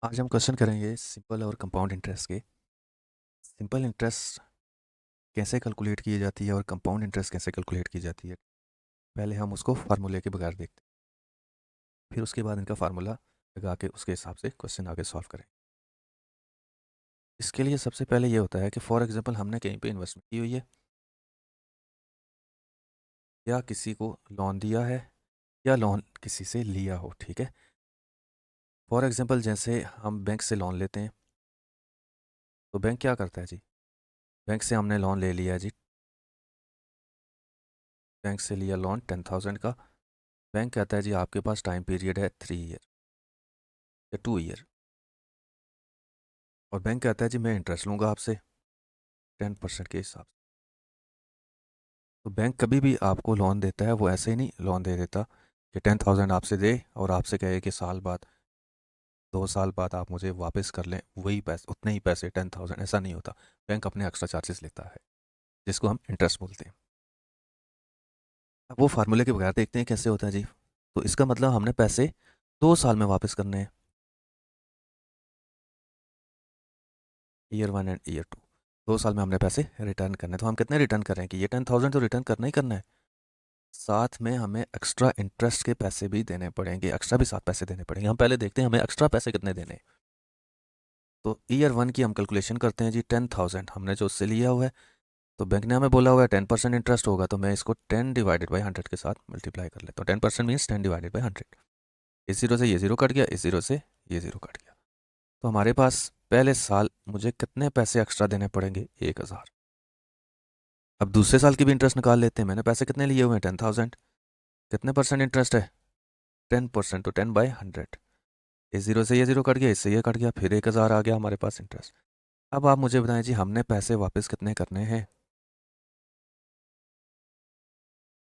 आज हम क्वेश्चन करेंगे सिंपल और कंपाउंड इंटरेस्ट के। सिंपल इंटरेस्ट कैसे कैलकुलेट की जाती है और कंपाउंड इंटरेस्ट कैसे कैलकुलेट की जाती है। पहले हम उसको फार्मूले के बगैर देखते हैं, फिर उसके बाद इनका फार्मूला लगा के उसके हिसाब से क्वेश्चन आगे सॉल्व करें। इसके लिए सबसे पहले ये होता है कि फॉर एग्जांपल हमने कहीं पे इन्वेस्टमेंट की हुई है या किसी को लोन दिया है या लोन किसी से लिया हो। ठीक है, फॉर एग्जांपल जैसे हम बैंक से लोन लेते हैं तो बैंक क्या करता है जी। बैंक से हमने लोन ले लिया है जी। बैंक से लिया लोन 10,000 का। बैंक कहता है जी आपके पास टाइम पीरियड है 3 ईयर या 2 ईयर। और बैंक कहता है जी मैं इंटरेस्ट लूँगा आपसे 10% के हिसाब से। तो बैंक कभी भी आपको लोन देता है वो ऐसे ही नहीं लोन दे देता कि 10,000 आपसे दे और आपसे कहे कि साल बाद 2 साल बाद आप मुझे वापस कर लें वही पैसे उतने ही पैसे 10,000। ऐसा नहीं होता। बैंक अपने एक्स्ट्रा चार्जेस लेता है जिसको हम इंटरेस्ट बोलते हैं। अब वो फार्मूले के बगैर देखते हैं कैसे होता है जी। तो इसका मतलब हमने पैसे 2 साल में वापस करने हैं, ईयर 1 एंड ईयर 2। 2 साल में हमने पैसे रिटर्न करने हैं। तो हम कितने रिटर्न कर रहे हैं कि ये 10,000 तो रिटर्न करना ही करना है। साथ में हमें एक्स्ट्रा इंटरेस्ट के पैसे भी देने पड़ेंगे, एक्स्ट्रा भी साथ पैसे देने पड़ेंगे। हम पहले देखते हैं हमें एक्स्ट्रा पैसे कितने देने हैं। तो ईयर 1 की हम कैलकुलेशन करते हैं जी। 10,000 हमने जो उससे लिया हुआ है, तो बैंक ने हमें बोला हुआ है 10% इंटरेस्ट होगा, तो मैं इसको 10/100 के साथ मल्टीप्लाई कर लेता हूँ। 10% मीन्स 10/100। इस जीरो से ये जीरो कट गया, इस जीरो से ये जीरो कट गया। तो हमारे पास पहले साल मुझे कितने पैसे एक्स्ट्रा देने पड़ेंगे, 1,000। अब दूसरे साल की भी इंटरेस्ट निकाल लेते हैं। मैंने पैसे कितने लिए हुए हैं, 10,000। कितने परसेंट इंटरेस्ट है, 10%, तो 10/100। इस जीरो से ये जीरो कट गया, इससे ये कट गया, फिर 1,000 आ गया हमारे पास इंटरेस्ट। अब आप मुझे बताएं जी हमने पैसे वापस कितने करने हैं।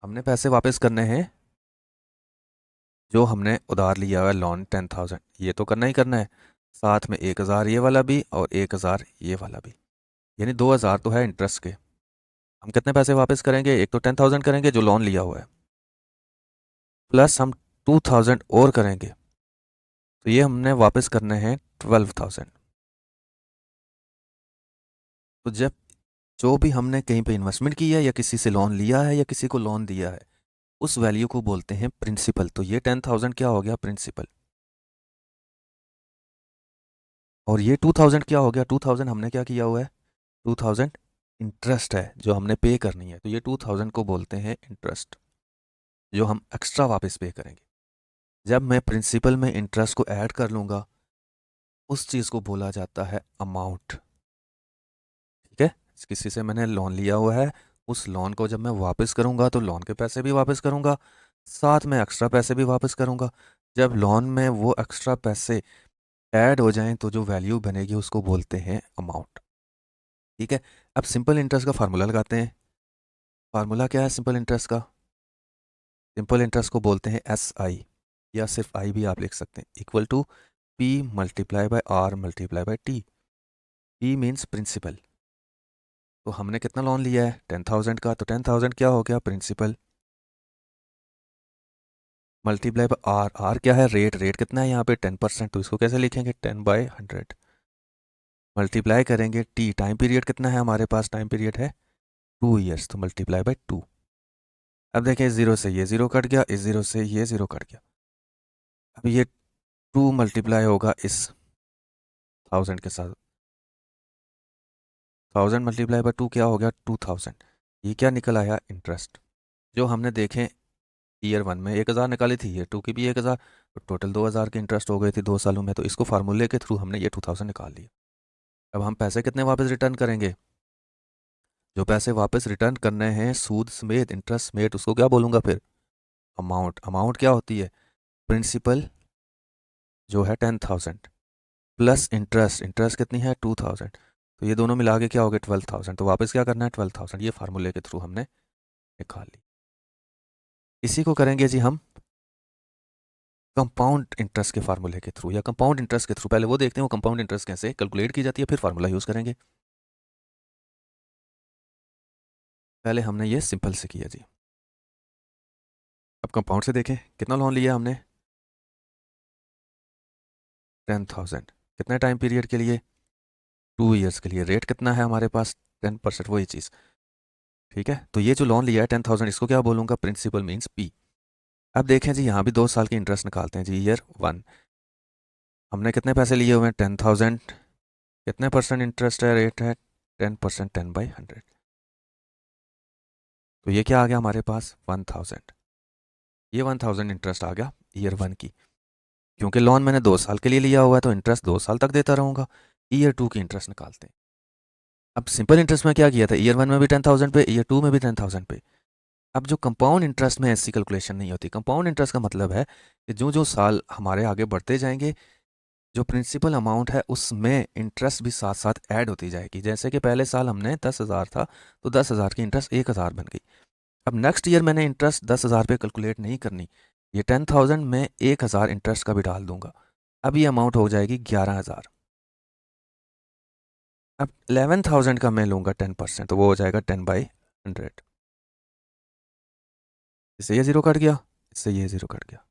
हमने पैसे वापस करने हैं जो हमने उधार लिया हुआ है लोन 10,000, ये तो करना ही करना है। साथ में 1,000 ये वाला भी और 1,000 ये वाला भी, यानी 2,000 तो है इंटरेस्ट के। हम कितने पैसे वापस करेंगे, एक तो 10,000 करेंगे जो लोन लिया हुआ है, प्लस हम 2,000 और करेंगे, तो ये हमने वापस करने हैं 12,000। तो जब जो भी हमने कहीं पे इन्वेस्टमेंट किया है या किसी से लोन लिया है या किसी को लोन दिया है, उस वैल्यू को बोलते हैं प्रिंसिपल। तो ये 10,000 क्या हो गया, प्रिंसिपल। और ये 2,000 क्या हो गया, 2,000 हमने क्या किया हुआ है, 2,000 इंटरेस्ट है जो हमने पे करनी है। तो ये 2,000 को बोलते हैं इंटरेस्ट, जो हम एक्स्ट्रा वापस पे करेंगे। जब मैं प्रिंसिपल में इंटरेस्ट को ऐड कर लूँगा, उस चीज़ को बोला जाता है अमाउंट। ठीक है, किसी से मैंने लोन लिया हुआ है, उस लोन को जब मैं वापस करूँगा तो लोन के पैसे भी वापस करूँगा, साथ में एक्स्ट्रा पैसे भी वापस करूँगा। जब लोन में वो एक्स्ट्रा पैसे ऐड हो जाएं तो जो वैल्यू बनेगी उसको बोलते हैं अमाउंट। ठीक है, अब सिंपल इंटरेस्ट का फार्मूला लगाते हैं। फार्मूला क्या है सिंपल इंटरेस्ट का, सिंपल इंटरेस्ट को बोलते हैं SI, या सिर्फ आई भी आप लिख सकते हैं, equal to P × R × T। P means principal. तो हमने कितना लोन लिया है, 10,000 का, तो 10,000 क्या हो गया, principal, multiply by R. R क्या है, रेट। रेट कितना है यहाँ पे, 10%, तो इसको कैसे लिखेंगे, 10/100। मल्टीप्लाई करेंगे टी, टाइम पीरियड कितना है हमारे पास, टाइम पीरियड है 2 ईयर्स, तो मल्टीप्लाई बाय 2। अब देखें इस जीरो से ये जीरो कट गया, इस जीरो से ये जीरो कट गया। अब ये 2 मल्टीप्लाई होगा इस 1,000 के साथ, 1,000 मल्टीप्लाई बाय 2 क्या हो गया, 2,000। ये क्या निकल आया, इंटरेस्ट। जो हमने देखें ईयर 1 में 1,000 निकाली थी, ईयर 2 की भी 1,000, तो टोटल 2,000 की इंटरेस्ट हो गई थी 2 सालों में। तो इसको फार्मूले के थ्रू हमने ये 2,000 निकाल लिया। अब हम पैसे कितने वापस रिटर्न करेंगे, जो पैसे वापस रिटर्न करने हैं सूद समेत, इंटरेस्ट समेत, उसको क्या बोलूँगा फिर, अमाउंट। अमाउंट क्या होती है, प्रिंसिपल जो है 10,000 प्लस इंटरेस्ट, इंटरेस्ट कितनी है 2,000, तो ये दोनों मिला के क्या हो गया 12,000। तो वापस क्या करना है 12,000, ये फार्मूले के थ्रू हमने निकाल ली। इसी को करेंगे जी हम कंपाउंड इंटरेस्ट के फार्मूले के थ्रू, या कंपाउंड इंटरेस्ट के थ्रू। पहले वो देखते हैं वो कंपाउंड इंटरेस्ट कैसे कैलकुलेट की जाती है, फिर फार्मूला यूज़ करेंगे। पहले हमने ये सिंपल से किया जी। अब कंपाउंड से देखें कितना लोन लिया हमने, 10,000। कितने टाइम पीरियड के लिए? 2 ईयर्स के लिए। रेट कितना है हमारे पास? 10%, वही चीज़। ठीक है, तो ये जो लोन लिया है 10,000, इसको क्या बोलूँगा? Principal means P. अब देखें जी, यहाँ भी 2 साल की इंटरेस्ट निकालते हैं जी। ईयर 1 हमने कितने पैसे लिए हुए हैं? 10,000। कितने परसेंट इंटरेस्ट है, रेट है? 10%, 10/100। तो ये क्या आ गया हमारे पास? 1,000। ये 1,000 इंटरेस्ट आ गया ईयर 1 की। क्योंकि लोन मैंने 2 साल के लिए लिया हुआ है तो इंटरेस्ट 2 साल तक देता रहूँगा। ईयर 2 की इंटरेस्ट निकालते हैं। अब सिंपल इंटरेस्ट में क्या किया था? ईयर 1 में भी 10,000 पे, ईयर 2 में भी 10,000 पे। अब जो कंपाउंड इंटरेस्ट में ऐसी कैलकुलेशन नहीं होती। कंपाउंड इंटरेस्ट का मतलब है कि जो जो साल हमारे आगे बढ़ते जाएंगे, जो प्रिंसिपल अमाउंट है उसमें इंटरेस्ट भी साथ साथ ऐड होती जाएगी। जैसे कि पहले साल हमने 10,000 था तो 10,000 की इंटरेस्ट 1,000 बन गई। अब नेक्स्ट ईयर मैंने इंटरेस्ट 10,000 पे कैलकुलेट नहीं करनी। ये 10,000 में 1,000 इंटरेस्ट का भी डाल दूंगा। अब ये अमाउंट हो जाएगी 11,000। अब 11,000 का मैं लूँगा 10%, तो वो हो जाएगा 10/100। इससे ये ज़ीरो कट गया, इससे ये ज़ीरो कट गया।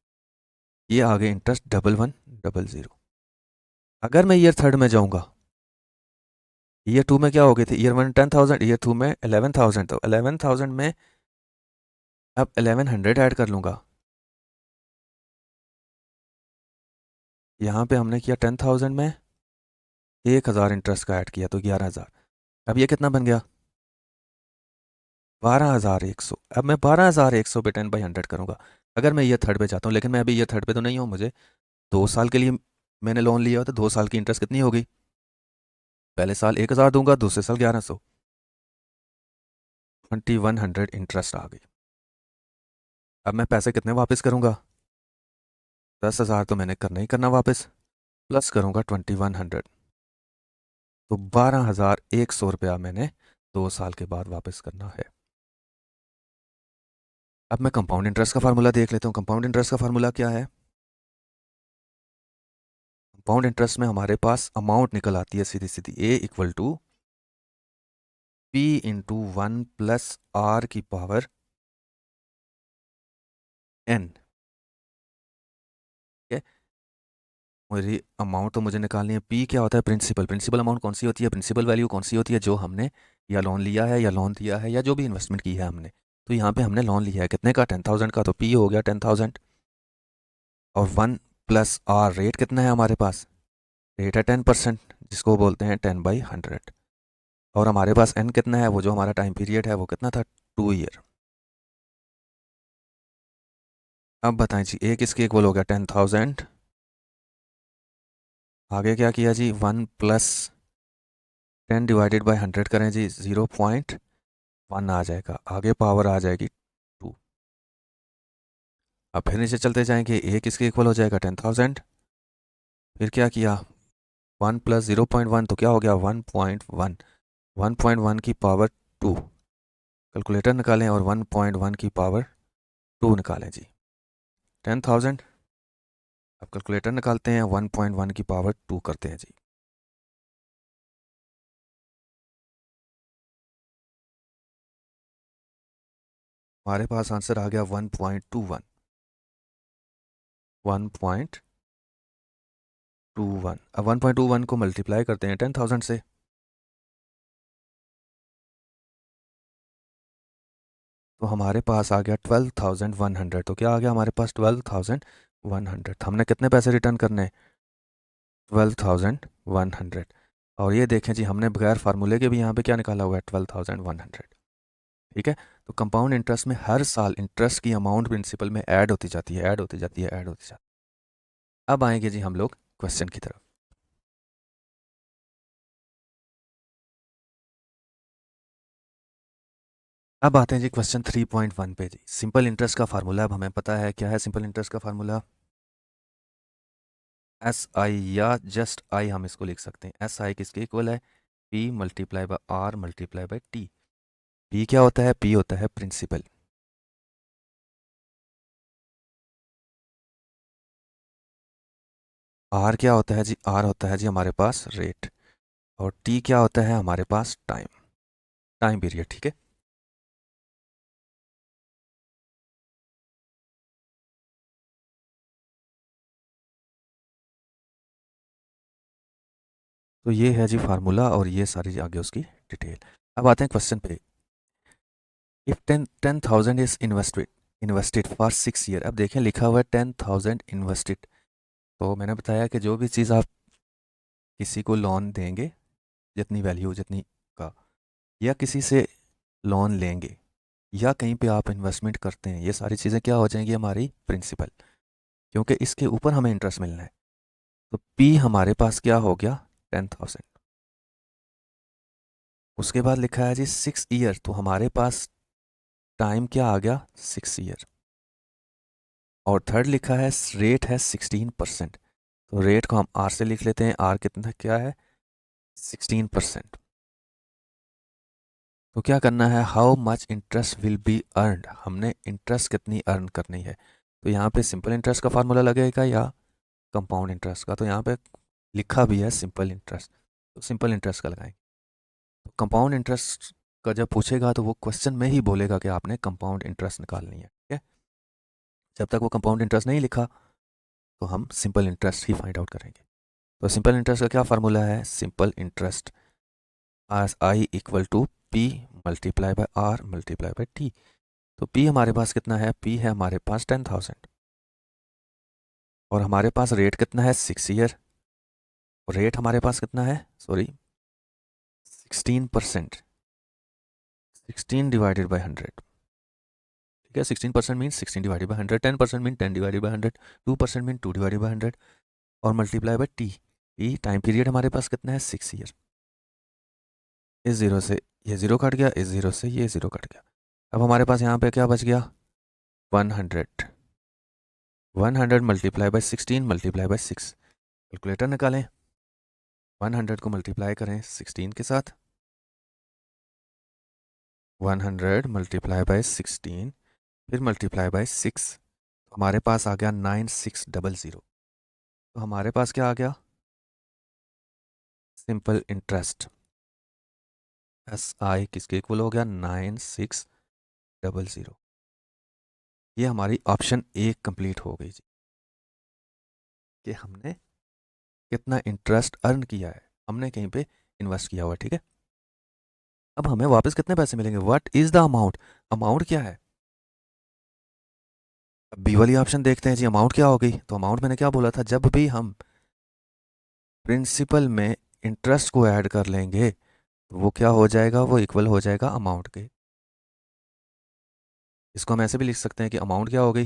ये आ गए इंटरेस्ट 11,100। अगर मैं ईयर 3 में जाऊँगा, ईयर 2 में क्या हो गई थी? ईयर 1 10,000, ईयर 2 में 11,000। तो 11,000 में अब 1,100 ऐड कर लूँगा। यहाँ पे हमने किया 10,000 में 1,000 इंटरेस्ट का ऐड किया तो 11,000। अब ये कितना बन गया? 12,100। अब मैं 12,100 पे 10/100 करूँगा। अगर मैं ईयर 3 पे जाता हूँ, लेकिन मैं अभी ईयर 3 पे तो नहीं हूँ। मुझे 2 साल के लिए मैंने लोन लिया, तो 2 साल की इंटरेस्ट कितनी होगी? पहले साल 1,000 दूंगा, दूसरे साल 1,100। 2,100 इंटरेस्ट आ गई। अब मैं पैसे कितने वापस करूँगा? 10,000 तो मैंने करना ही करना वापस, प्लस करूँगा 2,100। तो 12,100 मैंने 2 साल के बाद वापस करना है। अब मैं कंपाउंड इंटरेस्ट का फार्मूला देख लेता हूँ। कंपाउंड इंटरेस्ट का फार्मूला क्या है? कंपाउंड इंटरेस्ट में हमारे पास अमाउंट निकल आती है सीधी सीधी। A equal to P into 1+r⁴n। ठीक है, मेरी अमाउंट तो मुझे निकालनी है। पी क्या होता है? प्रिंसिपल। प्रिंसिपल अमाउंट कौन सी होती है? प्रिंसिपल वैल्यू कौन सी होती है? जो हमने या लोन लिया है या लोन दिया है या जो भी इन्वेस्टमेंट की है हमने। तो यहाँ पे हमने लोन लिया है कितने का? 10,000 का, तो पी हो गया 10,000। और 1+r रेट कितना है हमारे पास? रेट है 10%, जिसको बोलते हैं 10/100। और हमारे पास एन कितना है? वो जो हमारा टाइम पीरियड है वो कितना था? 2 ईयर। अब बताएं जी, ए किसके इक्वल हो गया? 10,000। आगे क्या किया जी? 1+10/100 करें जी, 0.1 आ जाएगा। आगे पावर आ जाएगी 2। अब फिर नीचे चलते जाएंगे। ए किसके इक्वल हो जाएगा? 10,000। फिर क्या किया? 1+0.1 तो क्या हो गया? 1.1। 1.1 की पावर 2। कैलकुलेटर निकालें और 1.1 की पावर 2 निकालें जी। 10,000। अब कैलकुलेटर निकालते हैं, 1.1 की पावर 2 करते हैं जी। हमारे पास आंसर आ गया 1.21। 1.21। अब 1.21 को मल्टीप्लाई करते हैं 10,000 से। तो हमारे पास आ गया 12,100। तो क्या आ गया हमारे पास? 12,100। हमने कितने पैसे रिटर्न करने हैं? 12,100। और ये देखें जी, हमने बगैर फार्मूले के भी यहाँ पे क्या निकाला हुआ है? 12,100। ठीक है, तो कंपाउंड इंटरेस्ट में हर साल इंटरेस्ट की अमाउंट प्रिंसिपल में ऐड होती जाती है, ऐड होती जाती है, ऐड होती जाती है। अब आएंगे जी हम लोग क्वेश्चन की तरफ। अब आते हैं जी क्वेश्चन 3.1 पे जी। सिंपल इंटरेस्ट का फार्मूला अब हमें पता है। क्या है सिंपल इंटरेस्ट का फार्मूला? एस आई, या जस्ट आई हम इसको लिख सकते हैं। एस आई किसके इक्वल है? P multiply by R multiply by T. P क्या होता है? पी होता है प्रिंसिपल। आर क्या होता है जी? आर होता है जी हमारे पास रेट। और टी क्या होता है? हमारे पास टाइम, टाइम पीरियड। ठीक है, तो ये है जी फार्मूला और ये सारी आगे उसकी डिटेल। अब आते हैं क्वेश्चन पे। If 10,000 is invested for 6 year. अब देखें लिखा हुआ है 10,000 इन्वेस्टेड। तो मैंने बताया कि जो भी चीज़ आप किसी को लोन देंगे, जितनी वैल्यू जितनी का, या किसी से लोन लेंगे, या कहीं पे आप इन्वेस्टमेंट करते हैं, ये सारी चीज़ें क्या हो जाएंगी हमारी प्रिंसिपल, क्योंकि इसके ऊपर हमें इंटरेस्ट मिलना है। तो पी हमारे पास क्या हो गया 10,000। उसके बाद लिखा है जी 6 ईयर, तो हमारे पास टाइम क्या आ गया 6 ईयर। और थर्ड लिखा है रेट है 16%। तो रेट को हम आर से लिख लेते हैं, आर कितना क्या है 16%। तो क्या करना है, how much interest will be earned, हमने इंटरेस्ट कितनी अर्न करनी है। तो यहाँ पे सिंपल इंटरेस्ट का फार्मूला लगेगा या कंपाउंड इंटरेस्ट का। तो यहाँ पे लिखा भी है सिंपल इंटरेस्ट, तो सिंपल इंटरेस्ट का लगाएंगे। तो कंपाउंड इंटरेस्ट का जब पूछेगा तो वो क्वेश्चन में ही बोलेगा कि आपने कंपाउंड इंटरेस्ट निकालनी है, ठीक है। जब तक वो कंपाउंड इंटरेस्ट नहीं लिखा तो हम सिंपल इंटरेस्ट ही फाइंड आउट करेंगे। तो सिंपल इंटरेस्ट का क्या फार्मूला है, simple interest S I equal to P multiply by R multiply by T. तो पी हमारे पास कितना है, पी है हमारे पास 10,000 और हमारे पास रेट कितना है 6 ईयर। और रेट हमारे पास कितना है, सॉरी 16%, 16 डिवाइडेड बाई 100, ठीक है। 16% mean 16 divided by 100, 10% mean 10 divided by 100, 2% mean 2 divided by 100 और multiply by T. E time period हमारे पास कितना है 6 ईयर। इस जीरो से ये जीरो कट गया, इस जीरो से ये जीरो कट गया। अब हमारे पास यहाँ पे क्या बच गया 100, 100 multiply by 16 multiply by 6। Calculator निकालें, 100 को मल्टीप्लाई करें 16 के साथ, 100 मल्टीप्लाई बाई 16 फिर मल्टीप्लाई बाई 6, तो हमारे पास आ गया 9600। तो हमारे पास क्या आ गया, सिंपल इंटरेस्ट एस आई किसके इक्वल हो गया 9600। ये हमारी ऑप्शन ए कंप्लीट हो गई जी, कि हमने कितना इंटरेस्ट अर्न किया है, हमने कहीं पे इन्वेस्ट किया हुआ, ठीक है। अब हमें वापस कितने पैसे मिलेंगे, what is the amount, amount क्या है। अब बी वाली ऑप्शन देखते हैं जी, अमाउंट क्या हो गई। तो अमाउंट मैंने क्या बोला था, जब भी हम प्रिंसिपल में इंटरेस्ट को ऐड कर लेंगे तो वो क्या हो जाएगा, वो इक्वल हो जाएगा अमाउंट के। इसको हम ऐसे भी लिख सकते हैं कि अमाउंट क्या हो गई,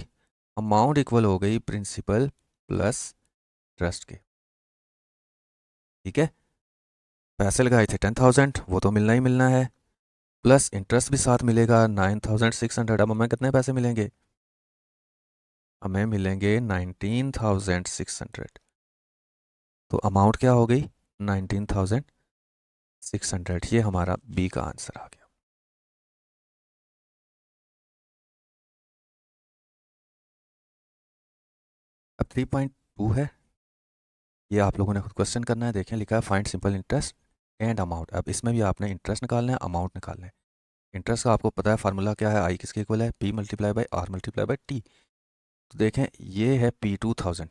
अमाउंट इक्वल हो गई प्रिंसिपल प्लस इंटरेस्ट के, ठीक है। पैसे लगाए थे 10,000, वो तो मिलना ही मिलना है, प्लस इंटरेस्ट भी साथ मिलेगा 9,600। अब हमें कितने पैसे मिलेंगे, हमें मिलेंगे 19,600। तो अमाउंट क्या हो गई 19,600, ये हमारा बी का आंसर आ गया। अब 3.2 है, ये आप लोगों ने खुद क्वेश्चन करना है। देखें लिखा है find simple interest and amount. अब इसमें भी आपने इंटरेस्ट निकालना है, अमाउंट निकालना है। इंटरेस्ट का आपको पता है फार्मूला क्या है, आई किसके इक्वल है, P multiply by R multiply by T. तो देखें ये है पी 2000,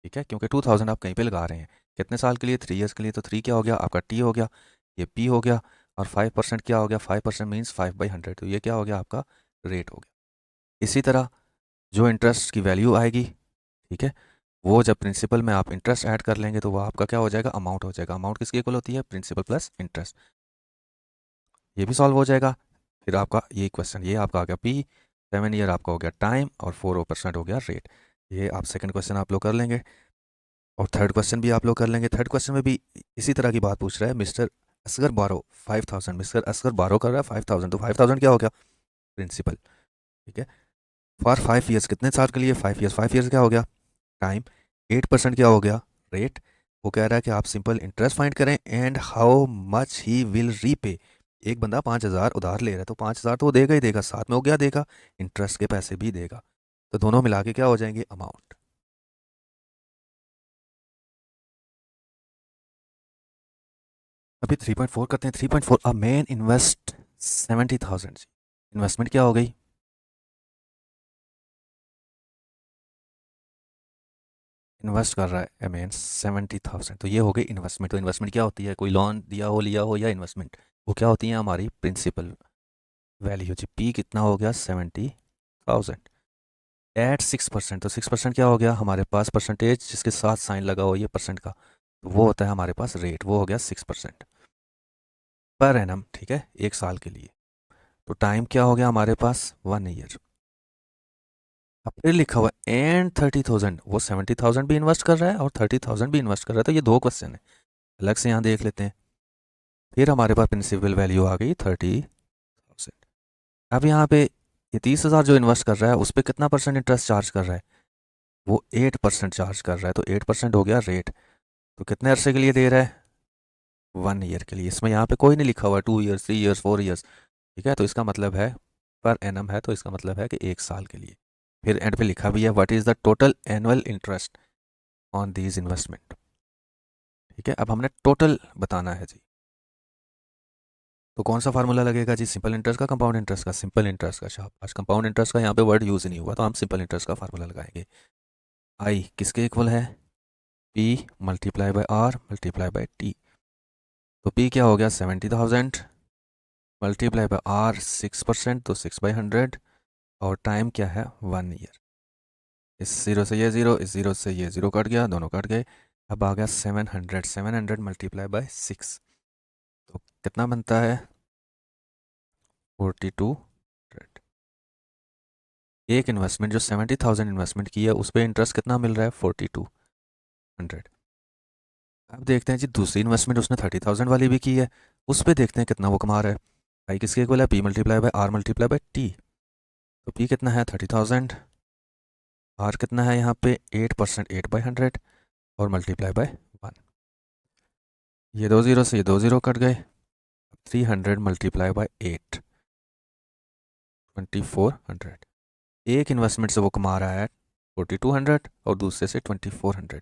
ठीक है, क्योंकि 2000 आप कहीं पे लगा रहे हैं, कितने साल के लिए 3 ईयर्स के लिए। तो 3 क्या हो गया आपका टी हो गया, ये पी हो गया, और 5% क्या हो गया, 5% मीन्स 5/100, तो ये क्या हो गया आपका रेट हो गया। इसी तरह जो इंटरेस्ट की वैल्यू आएगी, ठीक है, वो जब प्रिंसिपल में आप इंटरेस्ट ऐड कर लेंगे तो वो आपका क्या हो जाएगा, अमाउंट हो जाएगा। अमाउंट किसकी इक्वल होती है, प्रिंसिपल प्लस इंटरेस्ट। ये भी सॉल्व हो जाएगा। फिर आपका ये क्वेश्चन, ये आपका आ गया पी, 7 ईयर आपका हो गया टाइम, और 4% हो गया रेट। ये आप सेकंड क्वेश्चन आप लोग कर लेंगे, और थर्ड क्वेश्चन भी आप लोग कर लेंगे। थर्ड क्वेश्चन में भी इसी तरह की बात पूछ रहा है, मिस्टर असगर बारो 5,000, मिस्टर असगर बारो कर रहा है 5,000, तो 5,000 क्या हो गया प्रिंसिपल, ठीक है। फॉर 5 ईयर्स, कितने साल के लिए 5 ईयर्स, 5 ईयर्स क्या हो गया टाइम, 8% क्या हो गया रेट। वो कह रहा है कि आप सिंपल इंटरेस्ट फाइंड करें and how much he will repay. एक बंदा 5,000 उधार ले रहा है, तो 5,000 तो वो देगा ही देगा, साथ में वो क्या देगा, इंटरेस्ट के पैसे भी देगा। तो दोनों मिला के क्या हो जाएंगे अमाउंट। अभी 3.4 करते हैं। 3.4 अ मैन इन्वेस्ट 70,000। इन्वेस्टमेंट क्या हो गई, इन्वेस्ट कर रहा है आई मीन 70,000, तो ये हो गई इन्वेस्टमेंट। तो इन्वेस्टमेंट क्या होती है, कोई लोन दिया हो, लिया हो, या इन्वेस्टमेंट, वो क्या होती है हमारी प्रिंसिपल वैल्यू जी। पी कितना हो गया 70,000 एट 6%। तो 6% क्या हो गया हमारे पास, परसेंटेज जिसके साथ साइन लगा हो ये परसेंट का, तो वो होता है हमारे पास रेट, वो हो गया 6% पर एनम, ठीक है, एक साल के लिए। तो टाइम क्या हो गया हमारे पास 1 ईयर। अब फिर लिखा हुआ एंड 30,000, वो 70,000 भी इन्वेस्ट कर रहा है और 30,000 भी इन्वेस्ट कर रहा है, तो ये दो क्वेश्चन है, अलग से यहाँ देख लेते हैं। फिर हमारे पास प्रिंसिपल वैल्यू आ गई 30,000। अब यहाँ पे ये 30,000 जो इन्वेस्ट कर रहा है उस पर कितना परसेंट इंटरेस्ट चार्ज कर रहा है, वो 8% चार्ज कर रहा है, तो 8% हो गया रेट। तो कितने अरसे के लिए दे रहा है, 1 ईयर के लिए। इसमें यहाँ पे कोई नहीं लिखा हुआ 2 ईयर्स, 3 ईयर्स, 4 ईयर्स, ठीक है, तो इसका मतलब है पर एनम है, तो इसका मतलब है कि एक साल के लिए। फिर एंड पे लिखा भी है what is the total annual interest on these investment, ठीक है। अब हमने टोटल बताना है जी, तो कौन सा फार्मूला लगेगा जी, सिंपल इंटरेस्ट का, कंपाउंड इंटरेस्ट का, सिंपल इंटरेस्ट का। शाबाश, कंपाउंड इंटरेस्ट का यहाँ पे वर्ड यूज़ नहीं हुआ, तो हम सिंपल इंटरेस्ट का फार्मूला लगाएंगे। आई किसके इक्वल है, P multiply by R multiply by T. तो पी क्या हो गया 70,000 मल्टीप्लाई बाय आर 6%, तो 6/100, और टाइम क्या है 1 ईयर। इस ज़ीरो से ये ज़ीरो, इस ज़ीरो से ये ज़ीरो कट गया, दोनों कट गए। अब आ गया 700, 700 मल्टीप्लाई बाय 6, तो कितना बनता है 4200। एक इन्वेस्टमेंट जो 70,000 इन्वेस्टमेंट की है उस पर इंटरेस्ट कितना मिल रहा है 4200। अब देखते हैं जी दूसरी इन्वेस्टमेंट उसने 30,000 वाली भी की है, उस पर देखते हैं कितना वो कमा रहा है। आई किसके इक्वल है, P multiply by R multiply by T. तो पी कितना है 30,000, आर कितना है यहाँ पे 8%, 8/100, और मल्टीप्लाई बाय 1। ये दो ज़ीरो से ये दो ज़ीरो कट गए। 300 मल्टीप्लाई बाय 8, 2400। एक इन्वेस्टमेंट से वो कमा रहा है 4200 और दूसरे से 2400।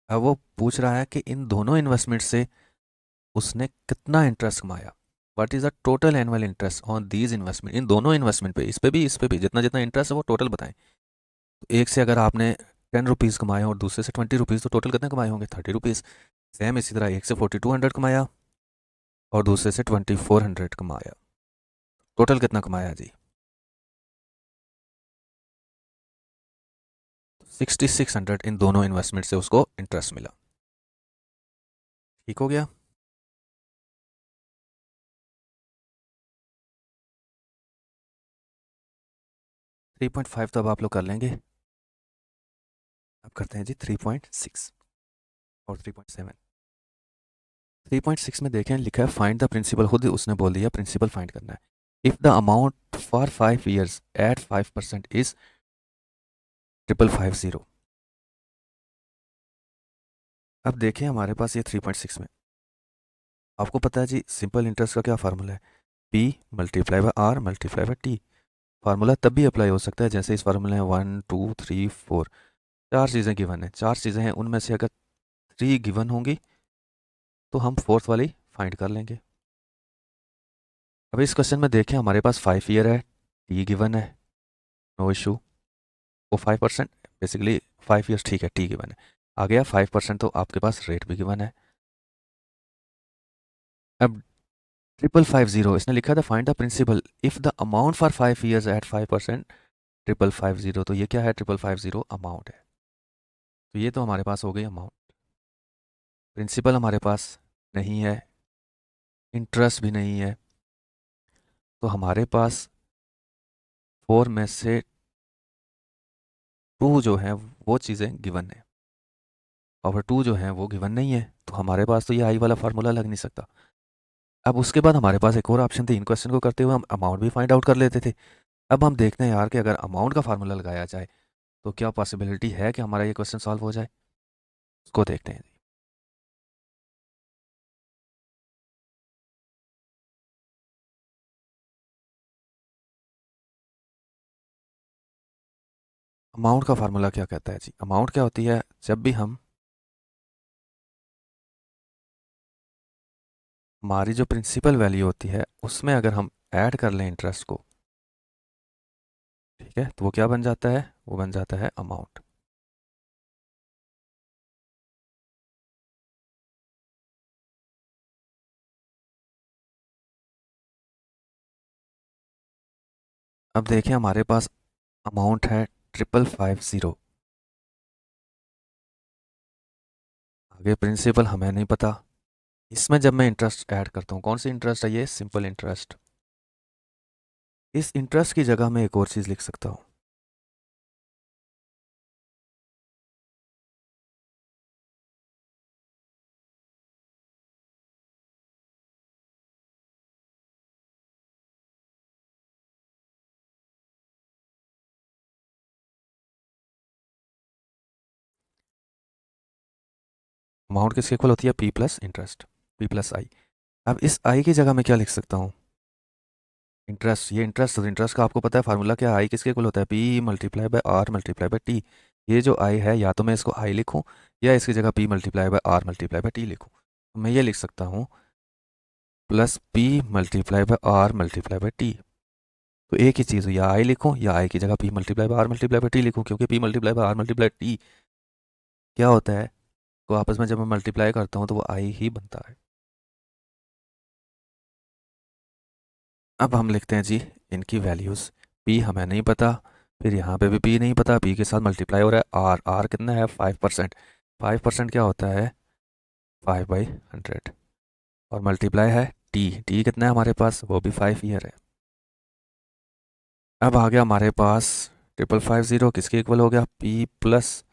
अब वो पूछ रहा है कि इन दोनों इन्वेस्टमेंट से उसने कितना इंटरेस्ट कमाया, what is the total annual interest on these investment, इन दोनों इन्वेस्टमेंट पे, इस पे भी जितना जितना इंटरेस्ट है वो टोटल बताएं। तो एक से अगर आपने 10 रुपीज़ कमाए और दूसरे से 20 रुपीज़, तो टोटल कितने कमाए होंगे 30 रुपीज़। सेम इसी तरह एक से 4200 कमाया और दूसरे से 2400 कमाया, टोटल कितना कमाया जी 6600। इन दोनों इन्वेस्टमेंट से उसको इंटरेस्ट मिला, ठीक हो गया। 3.5 तो अब आप लोग कर लेंगे। अब करते हैं जी 3.6 और 3.7। 3.6 में देखें लिखा है फाइंड द प्रिंसिपल, खुद उसने बोल दिया प्रिंसिपल फाइंड करना है। If the amount for 5 years at 5% is 5550। अब देखें हमारे पास ये 3.6 में आपको पता है जी सिंपल इंटरेस्ट का क्या फार्मूला है, P multiply by R multiply by T. Formula तब भी अप्लाई हो सकता है जैसे इस फार्मूले में 1 2 3 4 चार चीज़ें गिवन है, चार चीज़ें हैं, उनमें से अगर 3 गिवन होंगी तो हम फोर्थ वाली फाइंड कर लेंगे। अब इस क्वेश्चन में देखें हमारे पास 5 ईयर है, टी गिवन है, नो इशू, वो 5%, बेसिकली 5 ईयर्स, ठीक है, टी गिवन है। आ गया 5%, तो आपके पास रेट भी गिवन है। अब 5550 इसने लिखा था find the principal if the amount for 5 years at 5%, 5550, तो ये क्या है 5550 अमाउंट है। तो ये तो हमारे पास हो गई अमाउंट, प्रिंसिपल हमारे पास नहीं है, इंटरेस्ट भी नहीं है, तो हमारे पास 4 में से 2 जो है वो चीज़ें गिवन है और 2 जो है वो गिवन नहीं है, तो हमारे पास तो ये आई वाला फार्मूला लग नहीं सकता। अब उसके बाद हमारे पास एक और ऑप्शन थे, इन क्वेश्चन को करते हुए हम अमाउंट भी फाइंड आउट कर लेते थे। अब हम देखते हैं यार कि अगर अमाउंट का फार्मूला लगाया जाए तो क्या पॉसिबिलिटी है कि हमारा ये क्वेश्चन सॉल्व हो जाए, उसको देखते हैं। अमाउंट का फार्मूला क्या कहता है जी, अमाउंट क्या होती है, जब भी हम हमारी जो प्रिंसिपल वैल्यू होती है उसमें अगर हम ऐड कर लें इंटरेस्ट को, ठीक है, तो वो क्या बन जाता है, वो बन जाता है अमाउंट। अब देखिए हमारे पास अमाउंट है 5550। आगे प्रिंसिपल हमें नहीं पता। इसमें जब मैं इंटरेस्ट ऐड करता हूँ, कौन सी इंटरेस्ट है ये? Simple interest. इस इंटरेस्ट की जगह मैं एक और चीज़ लिख सकता हूँ। अमाउंट किसके इक्वल होती है? P plus interest, P plus I. अब इस आई की जगह मैं क्या लिख सकता हूँ? इंटरेस्ट। ये इंटरेस्ट, इंटरेस्ट का आपको पता है फार्मूला क्या? आई किसके इक्वल होता है? P multiply by R multiply by T. ये जो आई है, या तो मैं इसको आई लिखूँ या इसकी जगह P multiply by R multiply by T लिखूँ। तो मैं ये लिख सकता हूँ plus P multiply by R multiply by T. तो एक ही चीज़ हो, या आई लिखूँ या आई की जगह P multiply by R multiply by T लिखूँ, क्योंकि P multiply by R multiply T क्या होता है? तो आपस में जब मैं मल्टीप्लाई करता हूँ तो वो आई ही बनता है। अब हम लिखते हैं जी इनकी वैल्यूज़। पी हमें नहीं पता, फिर यहाँ पे भी पी नहीं पता, पी के साथ मल्टीप्लाई हो रहा है आर। आर कितना है? 5%। 5% क्या होता है? 5/100। और मल्टीप्लाई है टी। टी कितना है हमारे पास? वो भी 5 ईयर है। अब आ गया हमारे पास 5550 किसके इक्वल हो गया? पी प्लस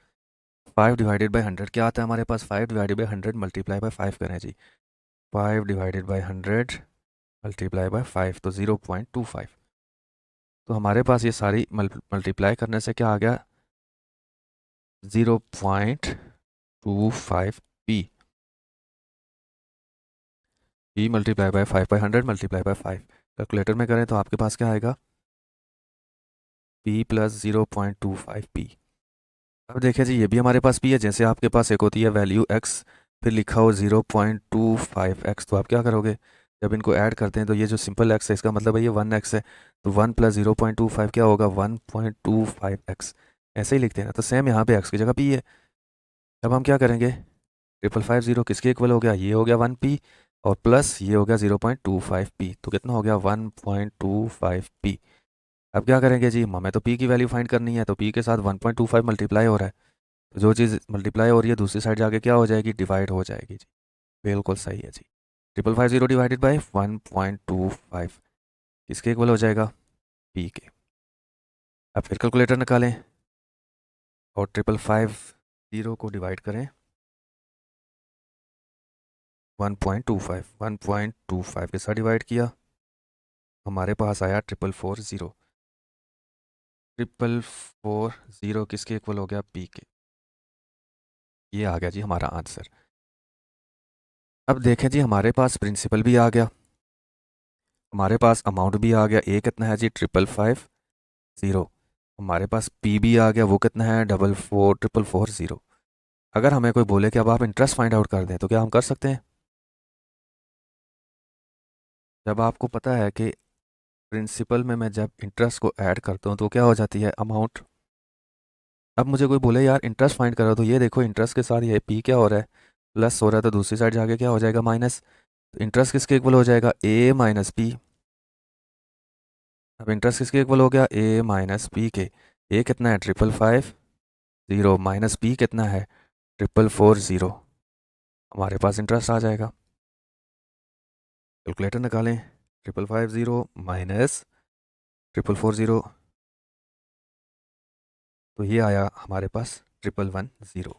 5/100 क्या आता है हमारे पास? 5/100 मल्टीप्लाई बाय 5 करें जी। 5/100 मल्टीप्लाई बाय 5 तो 0.25। तो हमारे पास ये सारी मल्टीप्लाई करने से क्या आ गया? 0.25 P. P multiply bye 5/100 multiply by 5 calculator में करें तो आपके पास क्या आएगा? P plus 0.25 P. अब देखिए जी, ये भी हमारे पास पी है। जैसे आपके पास एक होती है वैल्यू एक्स, फिर लिखा हो 0.25 एक्स, तो आप क्या करोगे? जब इनको ऐड करते हैं तो ये जो सिंपल एक्स है इसका मतलब है ये 1 एक्स है। तो 1 प्लस 0.25 क्या होगा? 1.25 एक्स। ऐसे ही लिखते हैं ना। तो सेम यहाँ पे एक्स की जगह पी है। अब हम क्या करेंगे? 5550 किसके इक्वल हो गया? ये हो गया 1 पी, और प्लस ये हो गया 0.25 पी। तो कितना हो गया? 1.25 पी। अब क्या करेंगे जी? हमें तो पी की वैल्यू फाइंड करनी है, तो पी के साथ 1.25 मल्टीप्लाई हो रहा है। तो जो चीज़ मल्टीप्लाई हो रही है दूसरी साइड जाके क्या हो जाएगी? डिवाइड हो जाएगी जी। बिल्कुल सही है जी। 5550 डिवाइडेड बाई 1.25 किसके इक्वल हो जाएगा? पी के। अब फिर कैलकुलेटर निकालें और 5550 को डिवाइड करें 1.25। 1.25 के साथ डिवाइड किया, हमारे पास आया 4440। 4440 किसके इक्वल हो गया? पी के। ये आ गया जी हमारा आंसर। अब देखें जी, हमारे पास प्रिंसिपल भी आ गया, हमारे पास अमाउंट भी आ गया। ए कितना है जी? 5550। हमारे पास पी भी आ गया, वो कितना है? 4440। अगर हमें कोई बोले कि अब आप इंटरेस्ट फाइंड आउट कर दें, तो क्या हम कर सकते हैं? जब आपको पता है कि प्रिंसिपल में मैं जब इंटरेस्ट को ऐड करता हूँ तो क्या हो जाती है? अमाउंट। अब मुझे कोई बोले यार इंटरेस्ट फाइंड करो, तो ये देखो इंटरेस्ट के साथ ये पी क्या हो रहा है? प्लस हो रहा है, तो दूसरी साइड जाके क्या हो जाएगा? माइनस। तो इंटरेस्ट किसके इक्वल हो जाएगा? ए माइनस पी। अब इंटरेस्ट किसके इक्वल हो गया? ए माइनस पी के। ए कितना है? 5550 माइनस पी कितना है? 4440। हमारे पास इंटरेस्ट आ जाएगा। कैलकुलेटर निकालें। 5550 माइनस 4440, तो ये आया हमारे पास 1110।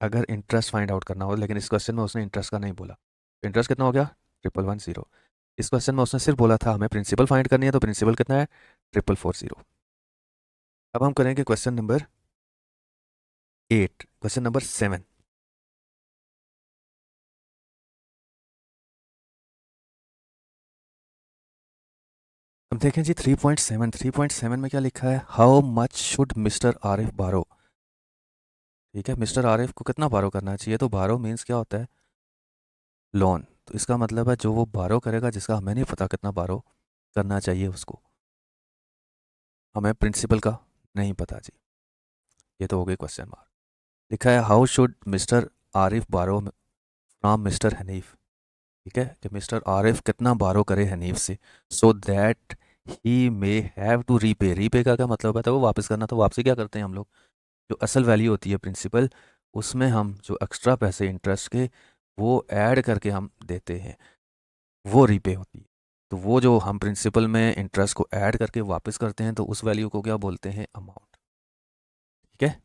अगर इंटरेस्ट फाइंड आउट करना हो, लेकिन इस क्वेश्चन में उसने इंटरेस्ट का नहीं बोला। इंटरेस्ट कितना हो गया? 1110। इस क्वेश्चन में उसने सिर्फ बोला था हमें प्रिंसिपल फाइंड करनी है, तो प्रिंसिपल कितना है? 4440। अब हम करेंगे क्वेश्चन नंबर 8, क्वेश्चन नंबर 7। अब देखें जी 3.7 में क्या लिखा है? How much should mister Arif बारो। ठीक है, मिस्टर आरिफ को कितना बारो करना चाहिए? तो बारो मीन्स क्या होता है? लोन। तो इसका मतलब है जो वो बारो करेगा, जिसका हमें नहीं पता कितना बारो करना चाहिए उसको, हमें प्रिंसिपल का नहीं पता जी। ये तो हो गई क्वेश्चन मार्क। लिखा है हाउ शुड मिस्टर आरिफ बारो फ्रॉम मिस्टर हनीफ। ठीक है, कि मिस्टर आरिफ कितना बारो करे हनीफ से, so that he may have to repay. Repay का क्या मतलब है, वो वापस करना। तो वापसी क्या करते हैं हम लोग, जो असल वैल्यू होती है प्रिंसिपल, उसमें हम जो एक्स्ट्रा पैसे इंटरेस्ट के वो ऐड करके हम देते हैं, वो रीपे होती है। तो वो जो हम प्रिंसिपल में इंटरेस्ट को ऐड करके वापस करते हैं, तो उस वैल्यू को क्या बोलते हैं, अमाउंट। ठीक है,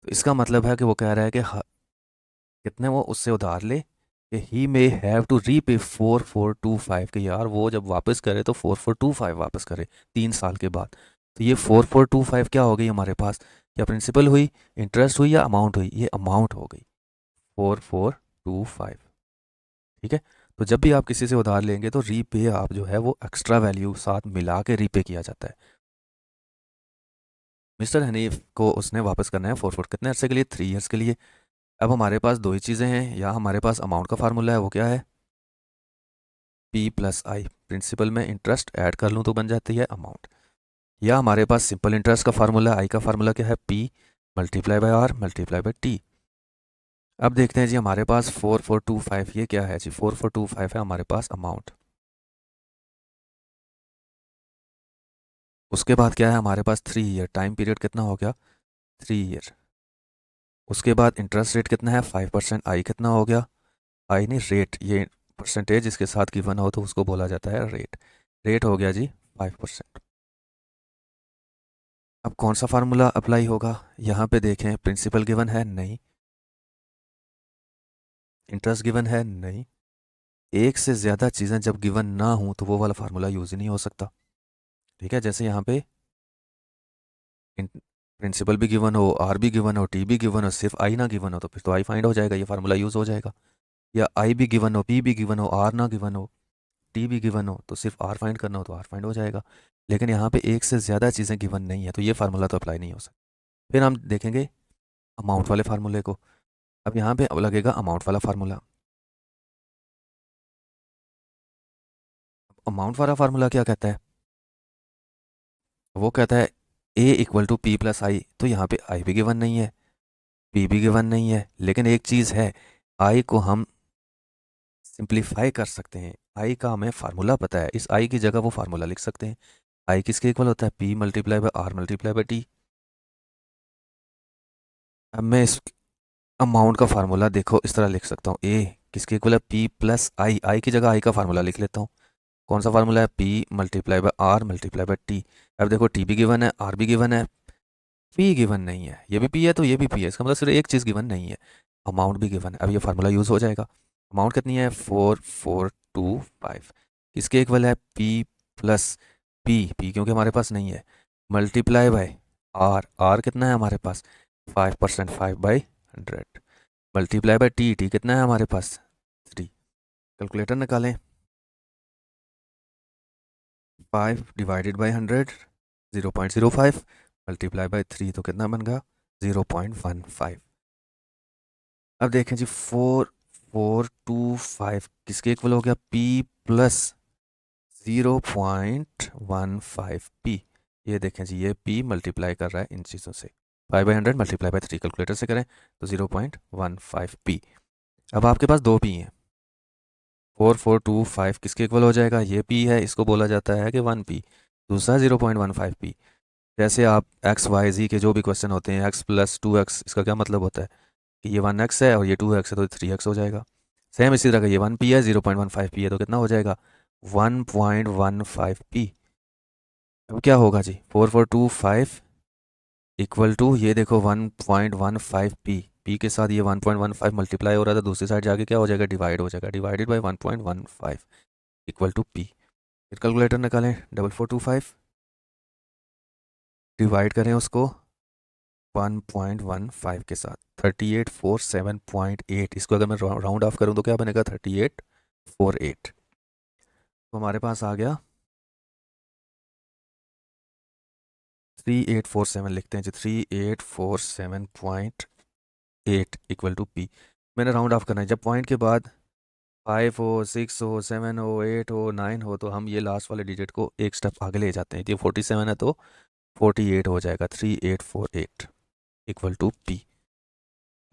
तो इसका मतलब है कि वो कह रहा है कि कितने वो उससे उधार ले, कि ही मे हैव टू रीपे 4425, कि यार वो जब वापस करे तो 4425 वापस करे 3 साल के बाद। तो ये 4425 क्या हो गई हमारे पास, या प्रिंसिपल हुई, इंटरेस्ट हुई, या अमाउंट हुई, ये अमाउंट हो गई 4425। ठीक है, तो जब भी आप किसी से उधार लेंगे तो रीपे आप जो है वो एक्स्ट्रा वैल्यू साथ मिला के रीपे किया जाता है। मिस्टर हनीफ को उसने वापस करना है 44, कितने अरसे के लिए, 3 ईयर्स के लिए। अब हमारे पास दो ही चीज़ें हैं, या हमारे पास अमाउंट का फार्मूला है, वो क्या है, पी प्लस आई। प्रिंसिपल में इंटरेस्ट ऐड कर लूँ तो बन जाती है अमाउंट। या हमारे पास सिंपल इंटरेस्ट का फार्मूला, आई का फार्मूला क्या है, P multiply by R multiply by T. अब देखते हैं जी, हमारे पास 4425 ये क्या है जी, 4425 है हमारे पास अमाउंट। उसके बाद क्या है हमारे पास, 3 ईयर, टाइम पीरियड कितना हो गया, 3 ईयर। उसके बाद इंटरेस्ट रेट कितना है, 5%। आई कितना हो गया, आई नहीं रेट, ये परसेंटेज इसके साथ गिवन हो तो उसको बोला जाता है रेट। रेट हो गया जी 5%। अब कौन सा फार्मूला अप्लाई होगा, यहाँ पे देखें, प्रिंसिपल गिवन है नहीं, इंटरेस्ट गिवन है नहीं। एक से ज़्यादा चीज़ें जब गिवन ना हो तो वो वाला फार्मूला यूज़ ही नहीं हो सकता। ठीक है, जैसे यहाँ पे प्रिंसिपल भी गिवन हो, आर भी गिवन हो, टी भी गिवन हो, सिर्फ आई ना गिवन हो तो फिर तो आई फाइंड हो जाएगा, ये फार्मूला यूज़ हो जाएगा। या आई भी गिवन हो, पी भी गिवन हो, आर ना गिवन हो, टी भी गिवन हो, तो सिर्फ आर फाइंड करना हो तो आर फाइंड हो जाएगा। लेकिन यहाँ पे एक से ज़्यादा चीज़ें गिवन नहीं है, तो ये फार्मूला तो अप्लाई नहीं हो सकता। फिर हम देखेंगे अमाउंट वाले फार्मूले को। अब यहाँ पे अब लगेगा अमाउंट वाला फार्मूला। अमाउंट वाला फार्मूला क्या कहता है, वो कहता है ए इक्वल टू पी प्लस आई। तो यहाँ पे आई भी गिवन नहीं है, पी भी गिवन नहीं है, लेकिन एक चीज़ है, आई को हम सिंप्लीफाई कर सकते हैं। आई का हमें फार्मूला पता है, इस आई की जगह वो फार्मूला लिख सकते हैं। आई किसके इक्वल होता है, P multiply by R multiply by T. अब मैं इस अमाउंट का फार्मूला देखो इस तरह लिख सकता हूँ, ए किसके इक्वल है, पी प्लस आई। आई की जगह आई का फार्मूला लिख लेता हूँ। कौन सा फार्मूला है, P multiply by R multiply by T. अब देखो टी भी गिवन है, आर भी गिवन है, पी गिवन नहीं है, ये भी पी है तो ये भी पी है, इसका मतलब सिर्फ एक चीज़ गिवन नहीं है, अमाउंट भी गिवन है। अब ये फार्मूला यूज़ हो जाएगा। अमाउंट कितनी है, 4425, किसके इक्वल है, पी प्लस पी क्योंकि हमारे पास नहीं है, मल्टीप्लाई बाय आर, आर कितना है हमारे पास, 5%, 5/100, मल्टीप्लाई बाय टी, टी कितना है हमारे पास, 3। कैलकुलेटर निकालें, 5/100 0.05 मल्टीप्लाई बाय 3 तो कितना बन गया, 0.15। अब देखें जी, 4425 किसके इक्वल हो गया, पी प्लस 0.15 पी। ये देखें जी, ये पी मल्टीप्लाई कर रहा है इन चीज़ों से, 5/100 मल्टीप्लाई बाय 3 कैलकुलेटर से करें तो 0.15 पी। अब आपके पास दो पी हैं, 4425 किसके इक्वल हो जाएगा, ये पी है, इसको बोला जाता है कि 1 पी, दूसरा 0.15 पी। जैसे आप एक्स वाई जी के जो भी क्वेश्चन होते हैं, एक्स प्लस 2x, इसका क्या मतलब होता है कि ये 1x है और ये 2x है तो 3x हो जाएगा। सेम इसी तरह का, ये 1p है, 0.15p है तो कितना हो जाएगा, 1.15p। अब क्या होगा जी, 4425 इक्वल टू, ये देखो 1.15p, p के साथ ये 1.15 मल्टीप्लाई हो रहा था, दूसरी साइड जाके क्या हो जाएगा, डिवाइड हो जाएगा, divided by 1.15 equal to p। फिर कैलकुलेटर निकालें, 4425 डिवाइड करें उसको 1.15 के साथ, 3847.8, इसको अगर मैं राउंड ऑफ करूँ तो क्या बनेगा, 3848। तो हमारे पास आ गया 3847, लिखते हैं जी, 3847.8 इक्वल टू पी। मैंने राउंड ऑफ करना है, जब पॉइंट के बाद 5 हो, 6 हो, 7 हो, 8 हो, 9 हो तो हम ये लास्ट वाले डिजिट को एक स्टेप आगे ले जाते हैं। ये 47 है तो 48 हो जाएगा, 3848 इक्वल टू पी।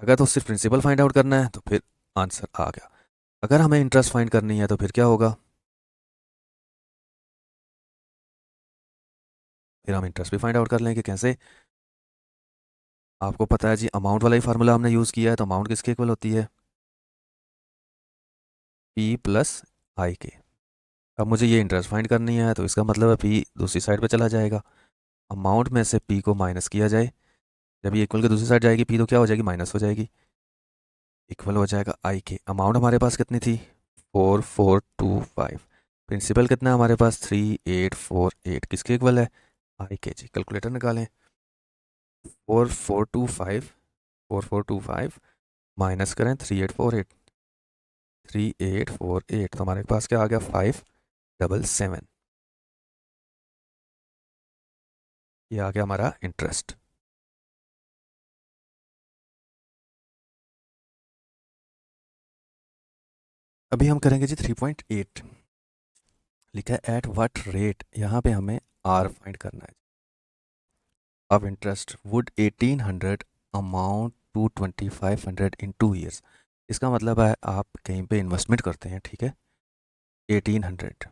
अगर तो सिर्फ प्रिंसिपल फाइंड आउट करना है तो फिर आंसर आ गया। अगर हमें इंटरेस्ट फाइंड करनी है तो फिर क्या होगा, फिर हम इंटरेस्ट भी फाइंड आउट कर लेंगे। कैसे, आपको पता है जी, अमाउंट वाला ही फार्मूला हमने यूज़ किया है, तो अमाउंट किसके इक्वल होती है, पी प्लस आई के। अब मुझे ये इंटरेस्ट फाइंड करनी है, तो इसका मतलब है पी दूसरी साइड पे चला जाएगा, अमाउंट में से पी को माइनस किया जाए, जब ये इक्वल के दूसरी साइड जाएगी पी तो क्या हो जाएगी, माइनस हो जाएगी, इक्वल हो जाएगा आई के। अमाउंट हमारे पास कितनी थी, 4425, प्रिंसिपल कितना है हमारे पास, 3848, किसके इक्वल है, आई के जी। कैलकुलेटर निकालें, 4425 माइनस करें 3848 तो हमारे पास क्या आ गया, 577, ये आ गया हमारा इंटरेस्ट। अभी हम करेंगे जी 3.8, लिखा है एट व्हाट रेट, यहाँ पे हमें आर फाइंड करना है। अब interest would 1800 amount to 2500 in 2 years, इसका मतलब है आप कहीं पे इन्वेस्टमेंट करते हैं, ठीक है, 1800,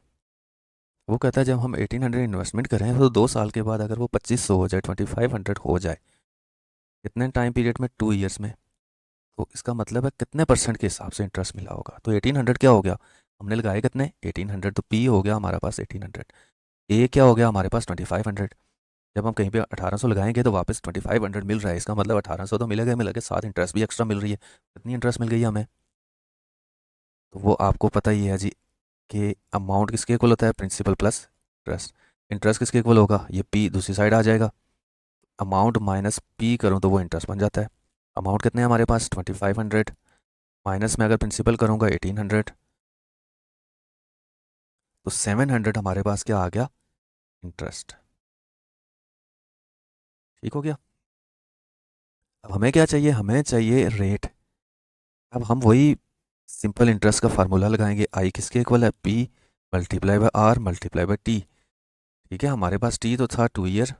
वो कहता है जब हम 1800 इन्वेस्टमेंट करें तो 2 साल के बाद अगर वो 2500 हो जाए, 2500 हो जाए, कितने टाइम पीरियड में, 2 ईयर्स में, तो इसका मतलब है कितने परसेंट के हिसाब से इंटरेस्ट मिला होगा। तो 1800 क्या हो गया, हमने लगाए कितने, 1800, तो पी हो गया हमारे पास 1800, ए क्या हो गया हमारे पास 2500, जब हम कहीं पे 1800 लगाएंगे तो वापस 2500 मिल रहा है, इसका मतलब 1800 तो मिलेगा ही मिलेगा, साथ इंटरेस्ट भी एक्स्ट्रा मिल रही है। कितनी इंटरेस्ट मिल गई हमें, तो वो आपको पता ही है जी कि अमाउंट किसके इक्वल होता है, प्रिंसिपल प्लस इंटरेस्ट। इंटरेस्ट किसके इक्वल होगा, ये पी दूसरी साइड आ जाएगा, अमाउंट माइनस पी करूँ तो वो इंटरेस्ट बन जाता है। अमाउंट कितने हैं हमारे पास 2500, माइनस में अगर प्रिंसिपल करूँगा 1800, तो 700 हमारे पास क्या आ गया, इंटरेस्ट। ठीक हो गया। अब हमें क्या चाहिए, हमें चाहिए रेट। अब हम वही सिंपल इंटरेस्ट का फार्मूला लगाएंगे, आई किसके इक्वल है, P multiply by R multiply by T. ठीक है, हमारे पास टी तो था 2 ईयर,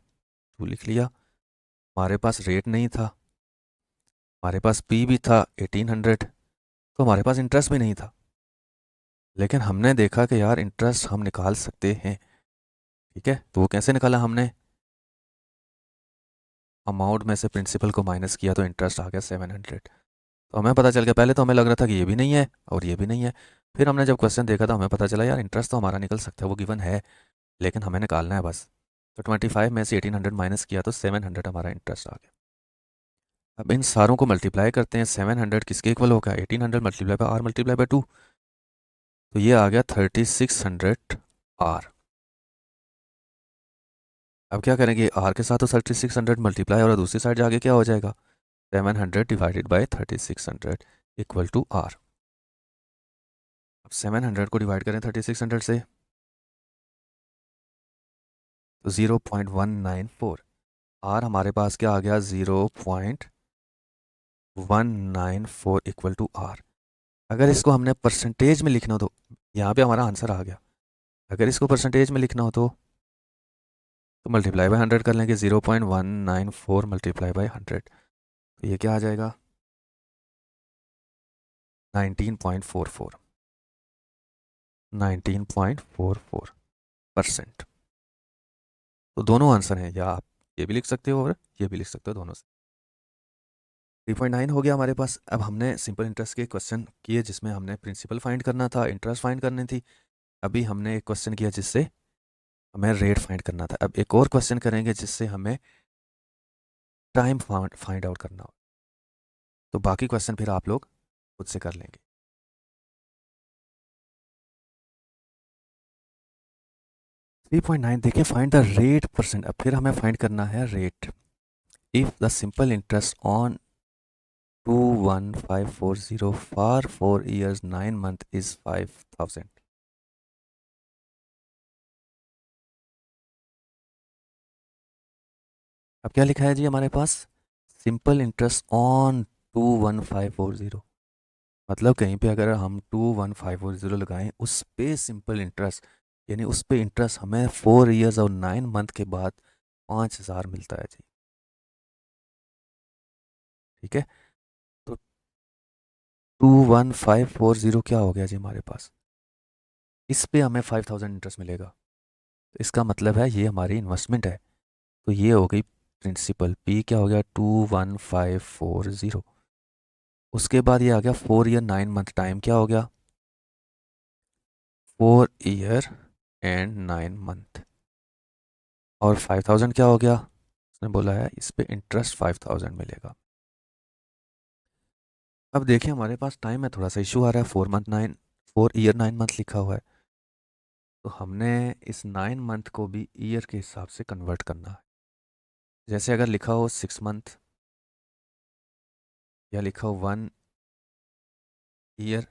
2 लिख लिया, हमारे पास रेट नहीं था, हमारे पास पी भी था 1800, तो हमारे पास इंटरेस्ट भी नहीं था। लेकिन हमने देखा कि यार इंटरेस्ट हम निकाल सकते हैं, ठीक है, तो वो कैसे निकाला हमने, अमाउंट में से प्रिंसिपल को माइनस किया तो इंटरेस्ट आ गया 700। तो हमें पता चल गया, पहले तो हमें लग रहा था कि ये भी नहीं है और ये भी नहीं है, फिर हमने जब क्वेश्चन देखा तो हमें पता चला यार इंटरेस्ट तो हमारा निकल सकता है, वो गिवन है, लेकिन हमें निकालना है बस। तो 25 में से 1800 माइनस किया तो 700 हमारा इंटरेस्ट आ गया। अब इन सारों को मल्टीप्लाई करते हैं, 700 किसके इक्वल होगा, 1800 multiply by R multiply by 2, तो ये आ गया 3600 आर। अब क्या करेंगे, आर के साथ तो 3600 मल्टीप्लाई और दूसरी साइड जाके क्या हो जाएगा, 700 divided by 3600 equal to R. अब 700 को डिवाइड करें 3600 से, तो 0.194, आर हमारे पास क्या आ गया, 0.194 इक्वल टू आर। अगर इसको हमने परसेंटेज में लिखना हो तो यहाँ पे हमारा आंसर आ गया, अगर इसको परसेंटेज में लिखना हो तो मल्टीप्लाई बाय 100 कर लेंगे, 0.194 मल्टीप्लाई बाय 100, तो ये क्या आ जाएगा, 19.44, 19.44%। तो दोनों आंसर हैं, या आप ये भी लिख सकते हो और ये भी लिख सकते हो, दोनों से। 3.9 हो गया हमारे पास। अब हमने सिंपल इंटरेस्ट के क्वेश्चन किए जिसमें हमने प्रिंसिपल फाइंड करना था, इंटरेस्ट फाइंड करनी थी। अभी हमने एक क्वेश्चन किया जिससे हमें रेट फाइंड करना था। अब एक और क्वेश्चन करेंगे जिससे हमें टाइम फाइंड आउट करना हो। तो बाकी क्वेश्चन फिर आप लोग खुद से कर लेंगे। 3.9 देखिए, फाइंड द रेट परसेंट। अब फिर हमें फाइंड करना है rate. If the simple interest on 21540 for 4 years 9 months is 5000। अब क्या लिखा है जी हमारे पास, सिंपल इंटरेस्ट ऑन 21540, मतलब कहीं पे अगर हम 21540 लगाएं उस पे सिंपल इंटरेस्ट, यानी उस पे इंटरेस्ट हमें 4 years और 9 month के बाद 5000 मिलता है जी। ठीक है, तो 21540 क्या हो गया जी हमारे पास, इस पे हमें 5000 इंटरेस्ट मिलेगा। तो इसका मतलब है ये हमारी इन्वेस्टमेंट है। तो ये हो गई प्रिंसिपल, पी क्या हो गया 21540। उसके बाद ये आ गया 4 ईयर 9 मंथ टाइम, क्या हो गया 4 ईयर एंड 9 मंथ। और 5000 क्या हो गया, उसने बोला है इस पे इंटरेस्ट 5000 मिलेगा। अब देखिए हमारे पास टाइम में थोड़ा सा इशू आ रहा है, 4 ईयर 9 मंथ लिखा हुआ है। तो हमने इस 9 मंथ को भी ईयर के हिसाब से कन्वर्ट करना है। जैसे अगर लिखा हो 6 मंथ या लिखा हो 1 ईयर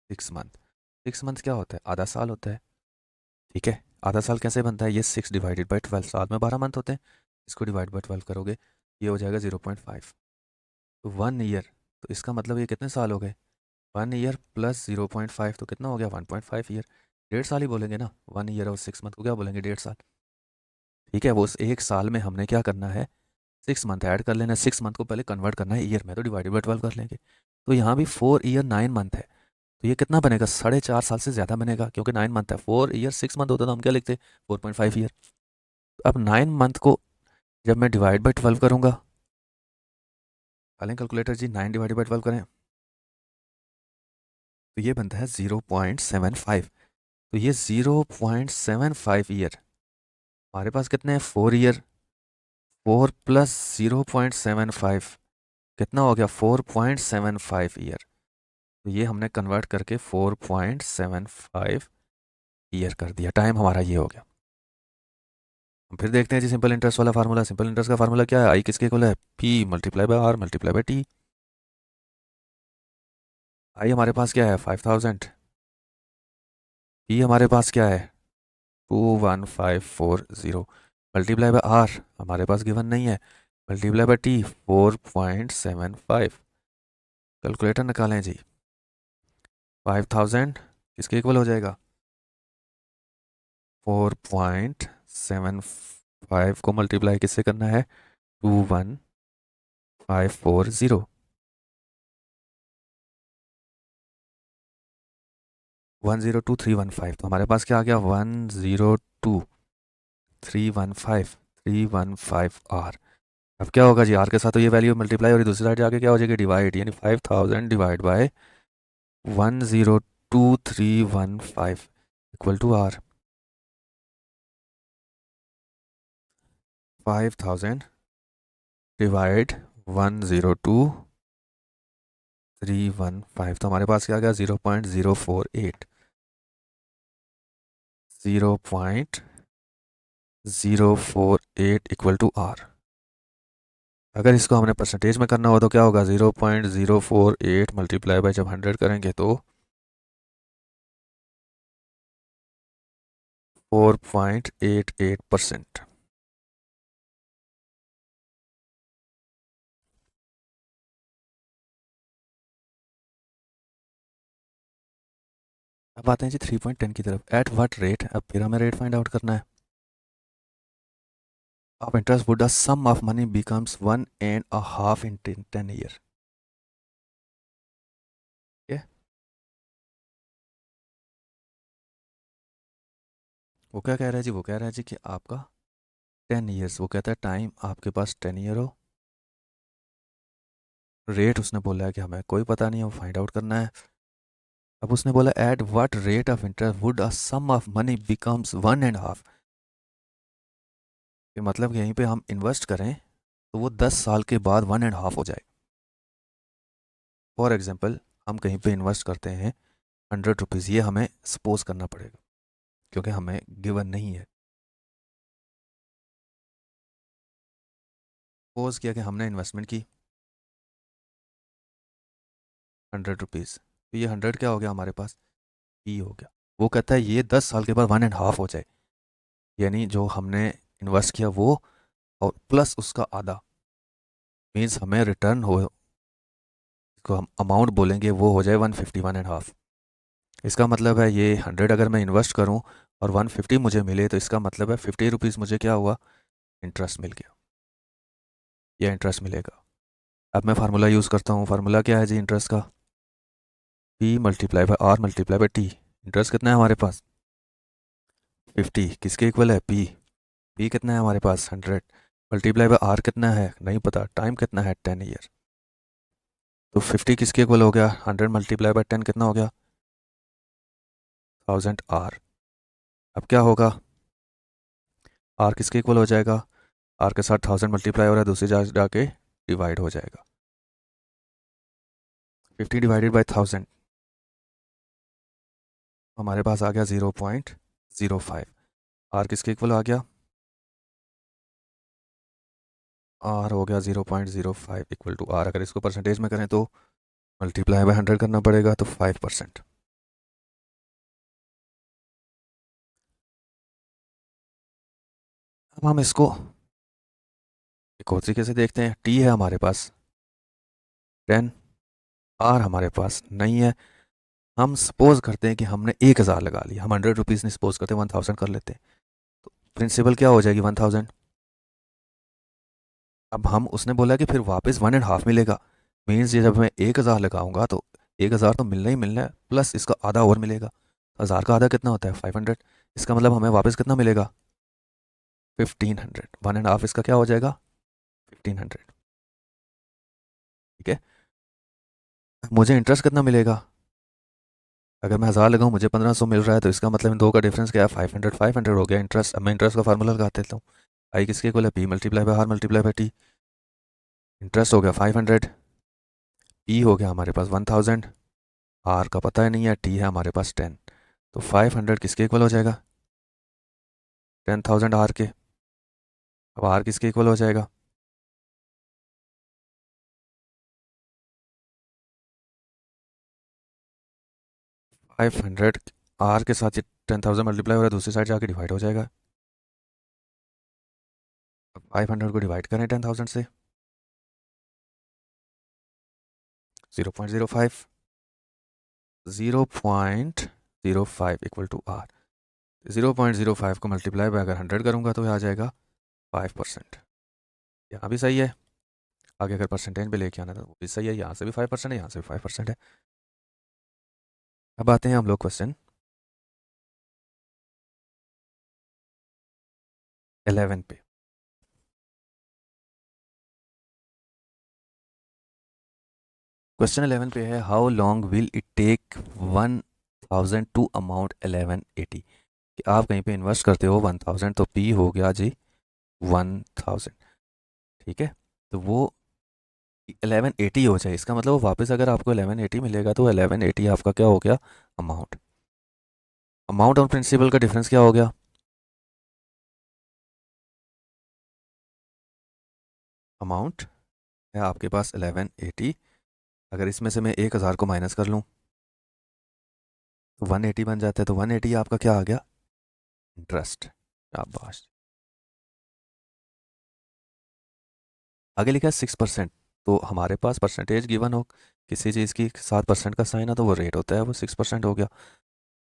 6 मंथ। 6 मंथ क्या होता है, आधा साल होता है। ठीक है, आधा साल कैसे बनता है, ये 6 डिवाइडेड बाई 12, साल में 12 मंथ होते हैं। इसको डिवाइड बाई 12 करोगे, ये हो जाएगा 0.5। तो 1 ईयर, तो इसका मतलब ये कितने साल हो गए, 1 ईयर प्लस 0.5 तो कितना हो गया 1.5 ईयर। 1.5 साल ही बोलेंगे ना, 1 ईयर और 6 मंथ को क्या बोलेंगे 1.5 साल। ठीक है, वो उस एक साल में हमने क्या करना है, 6 मंथ ऐड कर लेना है। 6 मंथ को पहले कन्वर्ट करना है ईयर में, तो डिवाइडेड बाई 12 कर लेंगे। तो यहाँ भी 4 ईयर 9 मंथ है। तो ये कितना बनेगा, 4.5 साल से ज़्यादा बनेगा, क्योंकि 9 मंथ है। 4 ईयर 6 मंथ होता तो हम क्या लिखते, 4.5 ईयर। अब 9 मंथ को जब मैं डिवाइड बाई 12 करूँगा, निकालें कैलकुलेटर जी, 9 डिवाइडेड बाई 12 करें तो ये बनता है 0.75। तो ये 0.75 ईयर, हमारे पास कितने हैं 4 ईयर, 4 + 0.75 कितना हो गया 4.75 ईयर। तो ये हमने कन्वर्ट करके 4.75 ईयर कर दिया, टाइम हमारा ये हो गया। फिर देखते हैं जी सिंपल इंटरेस्ट वाला फार्मूला। सिंपल इंटरेस्ट का फार्मूला क्या है, आई किसके इक्वल है, P multiply by R multiply by T. I हमारे पास क्या है 5000, पी हमारे पास क्या है 21540, मल्टीप्लाई बाय आर हमारे पास गिवन नहीं है, मल्टीप्लाई बाय टी 4.75। कैलकुलेटर निकालें जी, 5000 किसके इक्वल हो जाएगा, 4.75 को मल्टीप्लाई किससे करना है 21540, 102315। तो हमारे पास क्या आ गया 102315 अब क्या होगा जी, आर के साथ तो ये वैल्यू मल्टीप्लाई और दूसरी साइड जाके क्या हो जाएगी डिवाइड, यानी 5000 divide by 102315 equal to R. 5000 divide 102315, तो हमारे पास क्या आ गया 0.048, 0.048 इक्वल टू आर। अगर इसको हमने परसेंटेज में करना हो तो क्या होगा 0.048 मल्टीप्लाई बाय जब 100 करेंगे तो 4.88%। अब आते हैं जी 3.10 की तरफ, एट व्हाट रेट, अब फिर हमें रेट फाइंड आउट करना है। Of interest would the sum of money becomes 1.5 in 10 year. वो क्या कह रहा है जी, वो कह रहा है जी कि आपका 10 ईयर्स, वो कहता है टाइम आपके पास 10 ईयर हो, रेट उसने बोला है कि हमें कोई पता नहीं है, वो फाइंड आउट करना है। अब उसने बोला at what rate of interest would a sum of money becomes 1.5। मतलब कि यहीं पे हम इन्वेस्ट करें तो वो 10 साल के बाद 1.5 हो जाए। फॉर एग्जाम्पल हम कहीं पे इन्वेस्ट करते हैं 100 रुपीज़, ये हमें सपोज करना पड़ेगा क्योंकि हमें गिवन नहीं है। सपोज किया कि हमने इन्वेस्टमेंट की 100 रुपीज़, तो ये 100 क्या हो गया हमारे पास, ई हो गया। वो कहता है ये 10 साल के बाद 1.5 हो जाए, यानी जो हमने इन्वेस्ट किया वो और प्लस उसका आधा, मीन्स हमें रिटर्न हो, इसको हम अमाउंट बोलेंगे, वो हो जाए 151.5। इसका मतलब है ये 100 अगर मैं इन्वेस्ट करूं और 150 मुझे मिले तो इसका मतलब है 50 रुपीज़ मुझे क्या हुआ, इंटरेस्ट मिल गया, या इंटरेस्ट मिलेगा। अब मैं फार्मूला यूज़ करता हूँ, फार्मूला क्या है जी इंटरेस्ट का, P multiply by R multiply by T. Interest कितना है हमारे पास 50, किसके इक्वल है पी। पी कितना है हमारे पास 100, मल्टीप्लाई बाय आर कितना है नहीं पता, टाइम कितना है 10 ईयर। तो 50 किसके इक्वल हो गया, 100 मल्टीप्लाई बाय 10 कितना हो गया 1000 आर। अब क्या होगा, आर किसके इक्वल हो जाएगा, आर के साथ 1000 मल्टीप्लाई हो रहा है, दूसरी जगह जाके डिवाइड हो जाएगा। 50 डिवाइडेड बाई 1000 हमारे पास आ गया 0.05। आर किसके इक्वल आ गया, आर हो गया 0.05 इक्वल टू आर। अगर इसको परसेंटेज में करें तो मल्टीप्लाई बाय 100 करना पड़ेगा, तो 5%। अब हम इसको एक और तरीके से देखते हैं। टी है हमारे पास 10, आर हमारे पास नहीं है। हम सपोज करते हैं कि हमने 1000 लगा लिया, हम 100 रुपीज़ नहीं सपोज करते, 1000 कर लेते हैं। तो प्रिंसिपल क्या हो जाएगी 1000। अब हम उसने बोला कि फिर वापस 1.5 मिलेगा, मीन्स ये जब मैं 1000 लगाऊंगा तो 1000 तो मिलना ही मिलना है, प्लस इसका आधा और मिलेगा। 1000 का आधा कितना होता है 500। इसका मतलब हमें वापस कितना मिलेगा 1500। 1.5 इसका क्या हो जाएगा 1500। ठीक है, मुझे इंटरेस्ट कितना मिलेगा, अगर मैं 1000 लगाऊं मुझे 1500 मिल रहा है, तो इसका मतलब इन दो का डिफरेंस क्या है 500। 500 हो गया इंटरेस्ट। अब मैं इंटरेस्ट का फार्मूला लगा देता हूँ। आई किसके इक्वल है P multiply by R multiply by T. Interest हो गया 500, पी हो गया हमारे पास 1000, आर का पता ही नहीं है, टी है हमारे पास 10। तो 500 किसके इक्वल हो जाएगा 10,000 आर के। अब आर किसके इक्वल हो जाएगा 500। आर के साथ ये 10,000 मल्टीप्लाई हो रहा है, दूसरी साइड जाके डिवाइड हो जाएगा। 500 को डिवाइड करें 10,000 से 0.05, 0.05 इक्वल टू आर। 0.05 को मल्टीप्लाई बाय अगर 100 करूँगा तो ये आ जाएगा 5%। यहाँ भी सही है, आगे अगर परसेंटेज पे लेके आना तो वो भी सही है, यहाँ से भी 5% है, यहाँ से भी 5% है। अब आते हैं हम लोग क्वेश्चन 11 पे। क्वेश्चन 11 पे है how long will it take 1000 to amount 1180। कि आप कहीं पे इन्वेस्ट करते हो 1000, तो पी हो गया जी 1000। ठीक है, तो वो 1180 हो जाए, इसका मतलब वो वापस अगर आपको 1180 मिलेगा तो 1180 आपका क्या हो गया अमाउंट। अमाउंट और प्रिंसिपल का डिफरेंस क्या हो गया, अमाउंट है आपके पास 1180, अगर इसमें से मैं 1000 को माइनस कर लूँ तो 180 बन जाता है, तो 180 आपका क्या आ गया इंटरेस्ट। शाबाश। आगे लिखा है 6%। तो हमारे पास परसेंटेज गिवन हो किसी चीज़ की 7% का साइन है तो वो रेट होता है, वो 6% हो गया।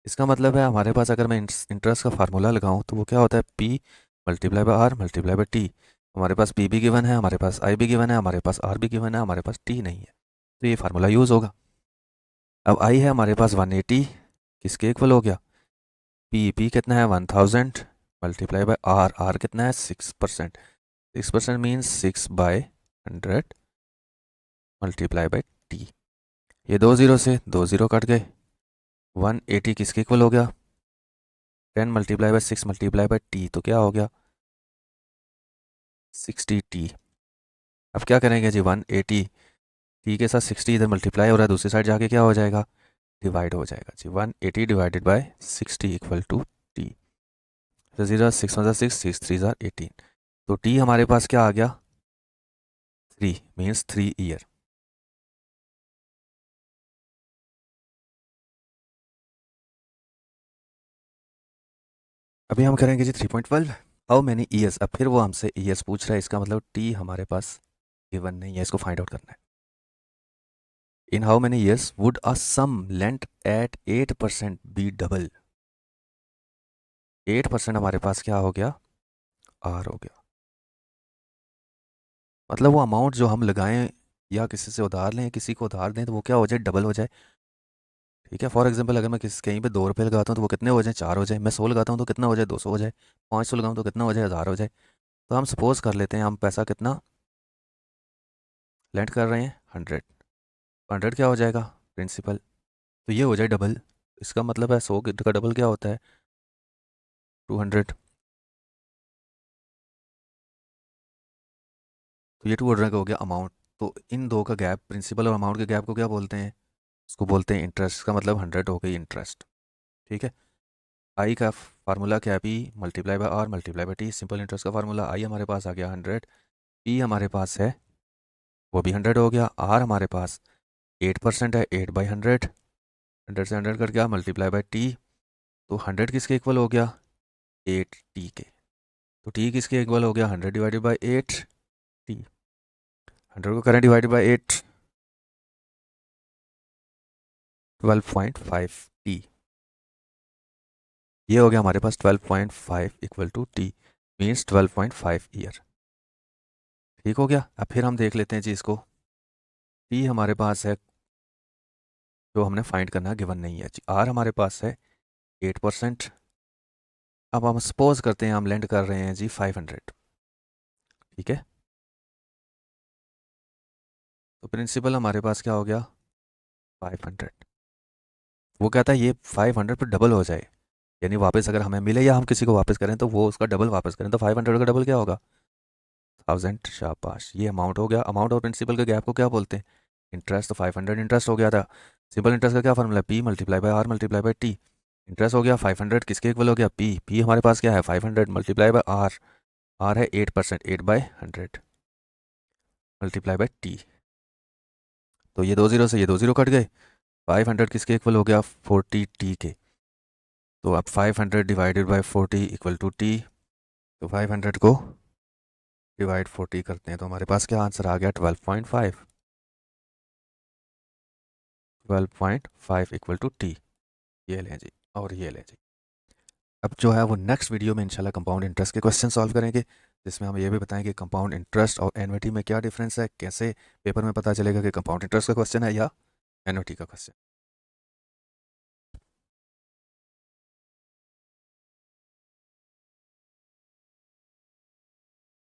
इसका मतलब है हमारे पास अगर मैं इंटरेस्ट का फार्मूला लगाऊं तो वो क्या होता है P multiply by R multiply by T. हमारे पास पी भी गिवन है, हमारे पास आई भी गिवन है, हमारे पास आर भी गिवन है, हमारे पास टी नहीं है, तो ये फार्मूला यूज़ होगा। अब आई है हमारे पास 180, किसके इक्वल हो गया पी कितना है 1000 मल्टीप्लाई बाय आर, आर कितना है 6%। 6% मीन्स 6/100 मल्टीप्लाई बाय टी। ये 2 जीरो से 2 जीरो कट गए, 180 किसके इक्वल हो गया 10 multiply by 6 multiply by T, तो क्या हो गया 60t। अब क्या करेंगे जी 180 टी के साथ 60 इधर मल्टीप्लाई हो रहा है, दूसरी साइड जाके क्या हो जाएगा डिवाइड हो जाएगा जी। 180 divided by 60 equal to T. तो 0 6 6 6 3 18, तो टी हमारे पास क्या आ गया 3 मीन्स 3 ईयर। अभी हम करेंगे जी 3.12 हाउ मैनी ईयर्स। अब फिर वो हमसे ईयर्स पूछ रहा है, इसका मतलब टी हमारे पास गिवन नहीं है, इसको फाइंड आउट करना है। In how many years would a sum lent at 8% be double. 8% हमारे पास क्या हो गया आर हो गया, मतलब वो अमाउंट जो हम लगाएं या किसी से उधार लें किसी को उधार दें तो वो क्या हो जाए डबल हो जाए। ठीक है। फॉर एग्जांपल अगर मैं कहीं पे 2 रुपये लगाता हूँ तो वो कितने हो जाए, 4 हो जाए। मैं 100 लगाता हूँ तो कितना हो जाए, 200 हो जाए। 500 लगाऊँ तो कितना हो जाए, 1000 हो जाए। तो हम सपोज कर लेते हैं हम पैसा कितना लेंड कर रहे हैं, 100। 100 क्या हो जाएगा, प्रिंसिपल। तो ये हो जाए डबल। इसका मतलब है 100 का डबल क्या होता है, 200। तो ये 200 का हो गया अमाउंट। तो इन दो का गैप, प्रिंसिपल और अमाउंट के गैप को क्या बोलते हैं, उसको बोलते हैं इंटरेस्ट। का मतलब 100 हो गई इंटरेस्ट। ठीक है। आई का फार्मूला क्या है, P multiply by R multiply by T. Simple interest का फार्मूला। आई हमारे पास आ गया 100, पी हमारे पास है वो भी 100 हो गया, आर हमारे पास 8% है, 8/100। 100 से 100 कट गया, मल्टीप्लाई बाय टी। तो 100 किसके इक्वल हो गया, 8t के। तो टी किसके इक्वल हो गया, 100 डिवाइडेड बाई 8t। 100 को करें डिवाइडेड बाई 8, 12.5t। ये हो गया हमारे पास 12.5 equal to T, means 12.5 year. ठीक हो गया। अब फिर हम देख लेते हैं चीज़ को। टी हमारे पास है जो हमने फाइंड करना है, गिवन नहीं है। आर हमारे पास है 8%। अब हम सपोज करते हैं हम लेंड कर रहे हैं जी 500। ठीक है। तो प्रिंसिपल हमारे पास क्या हो गया, 500। वो कहता है ये 500 पर डबल हो जाए, यानी वापस अगर हमें मिले या हम किसी को वापस करें तो वो उसका डबल वापस करें। तो 500 का डबल क्या होगा, 1000। शाबाश, ये अमाउंट हो गया। अमाउंट और प्रिंसिपल के गैप को क्या बोलते हैं, इंटरेस्ट। तो 500 इंटरेस्ट हो गया था। सिंपल इंटरेस्ट का क्या फॉर्मूला है, P multiply by R multiply by T. Interest हो गया 500 किसके इक्वल हो गया, पी। पी हमारे पास क्या है, 500 मल्टीप्लाई बाय आर। आर है 8%, 8/100 मल्टीप्लाई बाय टी। तो ये 2 0 से ये 2 0 कट गए। 500 किसके इक्वल हो गया, 40t के। तो अब 500 divided by 40 equal to T. तो 500 को डिवाइड 40 करते हैं तो हमारे पास क्या आंसर आ गया, 12.5। 12.5 इक्वल टू टी। ये लें जी, और ये लें जी। अब जो है वो नेक्स्ट वीडियो में इंशाल्लाह कंपाउंड इंटरेस्ट के क्वेश्चन सॉल्व करेंगे, जिसमें हम ये भी बताएंगे कंपाउंड इंटरेस्ट और एन्युटी में क्या डिफरेंस है, कैसे पेपर में पता चलेगा कि कंपाउंड इंटरेस्ट का क्वेश्चन है या एन्युटी का क्वेश्चन।